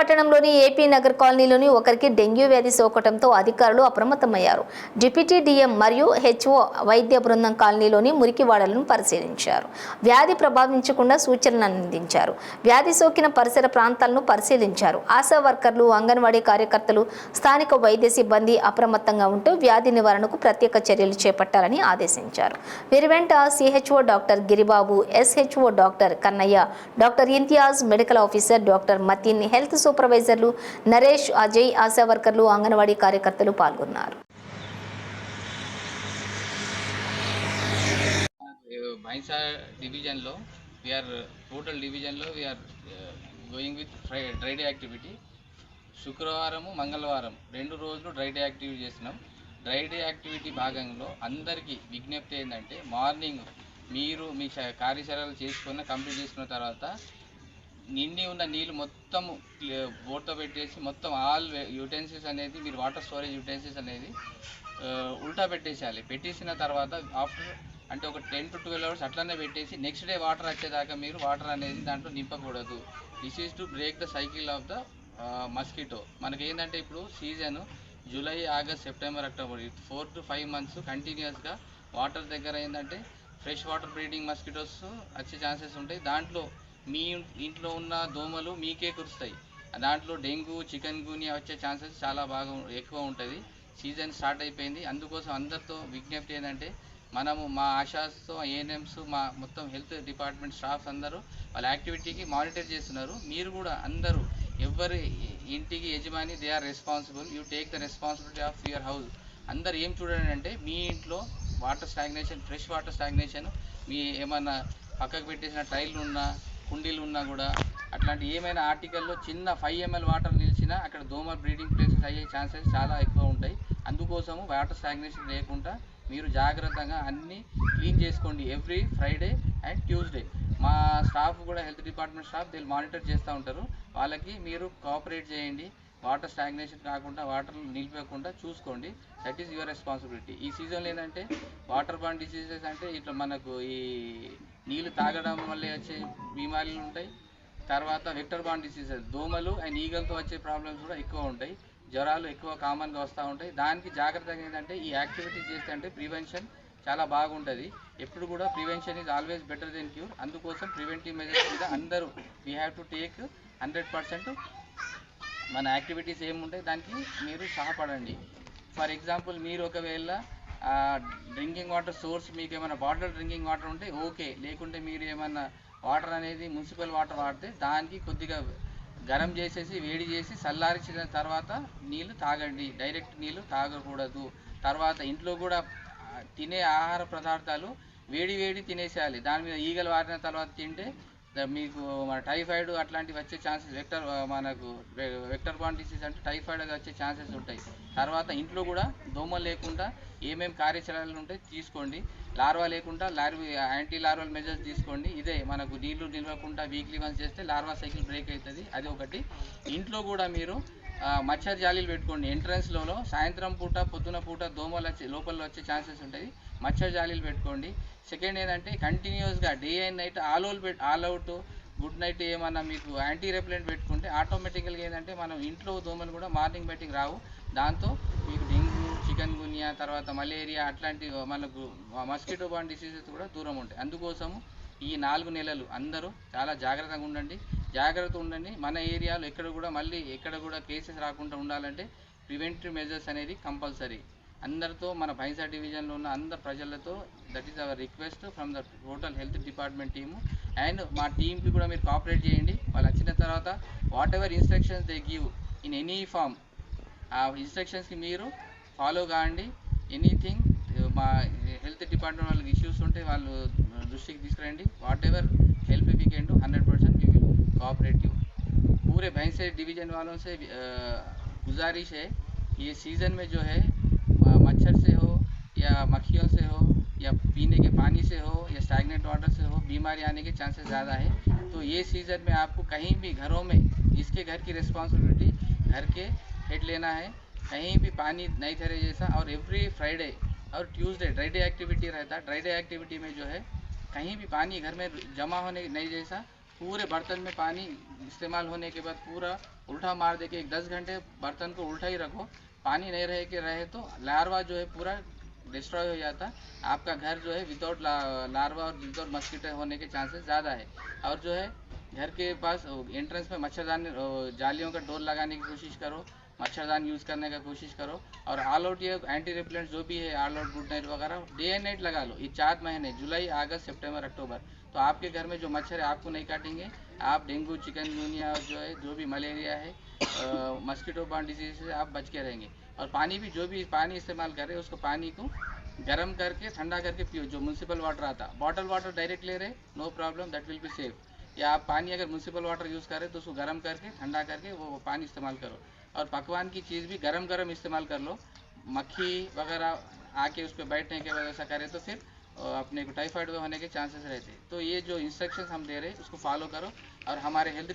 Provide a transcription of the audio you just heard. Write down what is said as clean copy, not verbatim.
పట్టణంలోని ఏపీ నగర్ కాలనీలోని ఒకరికి డెంగ్యూ వ్యాధి సోకటంతో అధికారులు అప్రమత్తమయ్యారు. డిప్యూటీ డీఎం మరియు హెచ్ఓ వైద్య బృందం కాలనీలోని మురికివాడలను పరిశీలించారు. వ్యాధి ప్రభావించకుండా సూచనలు అందించారు. వ్యాధి సోకిన పరిసర ప్రాంతాలను పరిశీలించారు. ఆశా వర్కర్లు, అంగన్వాడీ కార్యకర్తలు, స్థానిక వైద్య సిబ్బంది అప్రమత్తంగా ఉంటూ వ్యాధి నివారణకు ప్రత్యేక చర్యలు చేపట్టాలని ఆదేశించారు. వీరి వెంట CHO doctor Giribabu, SHO doctor Kannaiah, doctor Imtiaz, medical officer doctor Mateen, health సూపర్వైజర్లు నరేష్, అజయ్, ఆశా వర్కర్లు, అంగన్వాడీ కార్యకర్తలు పాల్గొన్నారు. భైంసా డివిజన్లో టోటల్ డివిజన్లో going with dry day activity. శుక్రవారము, మంగళవారం 2 రోజులు డ్రై డే యాక్టివిటీ చేసినాం. డ్రై డే యాక్టివిటీ భాగంలో అందరికీ విజ్ఞప్తి ఏంటంటే, మార్నింగ్ మీరు మీ కార్యచర్యలు కంప్లీట్ చేసుకున్న తర్వాత నిండి ఉన్న నీళ్ళు మొత్తము బోర్తో పెట్టేసి మొత్తం ఆల్ యూటెన్సిల్స్ అనేది మీరు వాటర్ స్టోరేజ్ యూటెన్సిల్స్ అనేది ఉల్టా పెట్టేసేయాలి. పెట్టేసిన తర్వాత ఆఫ్టర్ అంటే ఒక 10 to 12 hours అట్లనే పెట్టేసి నెక్స్ట్ డే వాటర్ వచ్చేదాకా మీరు వాటర్ అనేది దాంట్లో నింపకూడదు. This is to break the cycle of the mosquito. మనకేంటంటే ఇప్పుడు season July, August, September, October 4 to 5 months కంటిన్యూస్గా వాటర్ దగ్గర ఏంటంటే ఫ్రెష్ వాటర్ బ్రీడింగ్ మస్కిటోస్ వచ్చే ఛాన్సెస్ ఉంటాయి. దాంట్లో మీ ఇంట్లో ఉన్న దోమలు మీకే కురుస్తాయి. దాంట్లో డెంగ్యూ, చికెన్ గున్యా వచ్చే ఛాన్సెస్ చాలా ఎక్కువ ఉంటుంది. సీజన్ స్టార్ట్ అయిపోయింది. అందుకోసం అందరితో విజ్ఞప్తి ఏంటంటే, మనము మా ఆశాస్తో, ఏఎన్ఎంస్, మా మొత్తం హెల్త్ డిపార్ట్మెంట్ స్టాఫ్స్ అందరూ వాళ్ళ యాక్టివిటీకి మానిటర్ చేస్తున్నారు. మీరు కూడా అందరూ ఎవరి ఇంటికి యజమాని, they are responsible. You take the responsibility of your house. అందరు ఏం చూడండి అంటే, మీ ఇంట్లో water stagnation, fresh water stagnation, మీ ఏమన్నా పక్కకు పెట్టేసిన టైర్లు ఉన్నా, కుండీలు ఉన్నా కూడా అట్లాంటి ఏమైనా ఆర్టికల్లో చిన్న 5 ml వాటర్ నిలిచినా అక్కడ దోమ బ్రీడింగ్ ప్లేసెస్ అయ్యే ఛాన్సెస్ చాలా ఎక్కువ ఉంటాయి. అందుకోసము వాటర్ స్టాగ్నేషన్ లేకుండా మీరు జాగ్రత్తగా అన్నీ క్లీన్ చేసుకోండి ఎవ్రీ ఫ్రైడే అండ్ ట్యూస్డే. మా స్టాఫ్ కూడా హెల్త్ డిపార్ట్మెంట్ స్టాఫ్ వీళ్ళు మానిటర్ చేస్తూ ఉంటారు. వాళ్ళకి మీరు కోఆపరేట్ చేయండి. వాటర్ స్టాగ్నేషన్ కాకుండా, వాటర్ నిలిపకుండా చూసుకోండి. That is your responsibility. ఈ సీజన్లో ఏంటంటే వాటర్ బార్న్ డిసీజెస్ అంటే ఇట్లా మనకు ఈ నీళ్ళు తాగడం వల్ల వచ్చే బీమారీలు ఉంటాయి. తర్వాత వెక్టర్ బార్న్ డిసీజెస్, దోమలు అండ్ ఈగలతో వచ్చే ప్రాబ్లమ్స్ కూడా ఎక్కువ ఉంటాయి. జ్వరాలు ఎక్కువ కామన్గా వస్తూ ఉంటాయి. దానికి జాగ్రత్తగా ఏంటంటే ఈ యాక్టివిటీస్ చేస్తే అంటే ప్రివెన్షన్ చాలా బాగుంటుంది. ఎప్పుడు కూడా prevention is always better then cure. అందుకోసం ప్రివెంటివ్ మెజర్స్ మీద అందరూ వీ హ్యావ్ టు టేక్ 100% మన యాక్టివిటీస్ ఏముంటాయి దానికి మీరు సహాయపడండి. ఫర్ ఎగ్జాంపుల్, మీరు ఒకవేళ డ్రింకింగ్ వాటర్ సోర్స్ మీకు ఏమైనా బాటిల్ డ్రింకింగ్ వాటర్ ఉంటే ఓకే, లేకుంటే మీరు ఏమన్నా వాటర్ అనేది మున్సిపల్ వాటర్ వాడితే దానికి కొద్దిగా గరం చేసేసి, వేడి చేసి, చల్లారించిన తర్వాత నీళ్ళు తాగండి. డైరెక్ట్ నీళ్ళు తాగకూడదు. తర్వాత ఇంట్లో కూడా తినే ఆహార పదార్థాలు వేడి తినేసేయాలి. దాని మీద ఈగలు వారిన తర్వాత తింటే మీకు టైఫాయిడ్ అట్లాంటివి వచ్చే ఛాన్సెస్, వెక్టర్ బార్న్ డిసీజ్ అంటే టైఫాయిడ్ వచ్చే ఛాన్సెస్ ఉంటాయి. తర్వాత ఇంట్లో కూడా దోమలు లేకుండా ఏమేమి కార్యాచరణలు ఉంటాయి తీసుకోండి. లార్వా లేకుండా యాంటీ లార్వల్ మెజర్స్ తీసుకోండి. ఇదే మనకు నీళ్లు నిలవకుండా వీక్లీ వన్స్ చేస్తే లార్వా సైకిల్ బ్రేక్ అవుతుంది. అది ఒకటి. ఇంట్లో కూడా మీరు మచ్చర్ జాలీలు పెట్టుకోండి. ఎంట్రన్స్లో సాయంత్రం పూట, పొద్దున పూట దోమలు లోపల వచ్చే ఛాన్సెస్ ఉంటాయి. మచ్చర్ జాలీలు పెట్టుకోండి. సెకండ్ ఏంటంటే కంటిన్యూస్గా day and night all out good night ఏమన్నా మీకు యాంటీ రెప్లెంట్ పెట్టుకుంటే ఆటోమేటికల్గా ఏంటంటే మనం ఇంట్లో దోమలు కూడా మార్నింగ్ బయటికి రావు. దాంతో మీకు డెంగ్యూ, చికెన్ గున్యా, తర్వాత మలేరియా అట్లాంటి మనకు మస్కిటో బార్న్ డిసీజెస్ కూడా దూరం ఉంటాయి. అందుకోసము ఈ 4 నెలలు అందరూ చాలా జాగ్రత్తగా ఉండండి. మన ఏరియాలో ఎక్కడ కూడా కేసెస్ రాకుండా ఉండాలంటే ప్రివెంటివ్ మెజర్స్ అనేది కంపల్సరీ. అందరితో మన భైంసా డివిజన్లో ఉన్న అందరు ప్రజలతో that is our request from the total health department team. And మా టీంకి కూడా మీరు కోఆపరేట్ చేయండి. వాళ్ళు వచ్చిన తర్వాత whatever instructions they give in any form, ఆ ఇన్స్ట్రక్షన్స్కి మీరు ఫాలో కాండి. ఎనీథింగ్ మా హెల్త్ డిపార్ట్మెంట్ వాళ్ళకి ఇష్యూస్ ఉంటే వాళ్ళు దృష్టికి తీసుకురండి. వాట్ ఎవర్ हेल्प भी can do 100% we will cooperate you. पूरे भैंसे डिवीज़न वालों से गुजारिश है, ये सीज़न में जो है मच्छर से हो या मक्खियों से हो या पीने के पानी से हो या स्टैग्नेंट वाटर से हो बीमारी आने के चांसेस ज़्यादा है। तो ये सीज़न में आपको कहीं भी घरों में जिसके घर की रिस्पॉन्सिबिलिटी घर के हेड लेना है, कहीं भी पानी नहीं ठहरे जैसा। और एवरी फ्राइडे और ट्यूसडे ड्राई डे एक्टिविटी रहता है। ड्राई डे एक्टिविटी में जो है कहीं भी पानी घर में जमा होने नहीं जैसा, पूरे बर्तन में पानी इस्तेमाल होने के बाद पूरा उल्टा मार दे के 10 घंटे बर्तन को उल्टा ही रखो, पानी नहीं रहे तो लार्वा जो है पूरा डिस्ट्रॉय हो जाता। आपका घर जो है विदाउट लार्वा और विदाउट मस्कीटो होने के चांसेस ज़्यादा है। और जो है घर के पास एंट्रेंस में मच्छरदानी जालियों का डोर लगाने की कोशिश करो, मच्छरदान यूज़ करने का कोशिश करो। और ऑल आउट ये एंटी रिपेलेंट जो भी है, ऑल आउट गुड नाइट वगैरह डे एंड नाइट लगा लो। ये 4 महीने जुलाई, अगस्त, सितंबर, अक्टूबर, तो आपके घर में जो मच्छर है आपको नहीं काटेंगे। आप डेंगू, चिकनगुनिया और जो है जो भी मलेरिया है, मस्कीटो बॉर्न डिजीज से आप बच के रहेंगे। और पानी भी जो भी पानी इस्तेमाल करें उसको पानी को गर्म करके ठंडा करके पियो। जो म्यूनसिपल वाटर आता, बॉटल वाटर डायरेक्ट ले रहे no problem, that will be safe. या आप पानी अगर म्यूनसिपल वाटर यूज़ करें तो उसको गर्म करके ठंडा करके वो पानी इस्तेमाल करो। और पकवान की चीज़ भी गरम इस्तेमाल कर लो। मक्खी वगैरह आके उस पर बैठने के वजह से करें तो फिर अपने को टाइफाइड होने के चांसेस रहते हैं। तो ये जो इंस्ट्रक्शंस हम दे रहे हैं उसको फॉलो करो और हमारे हेल्थ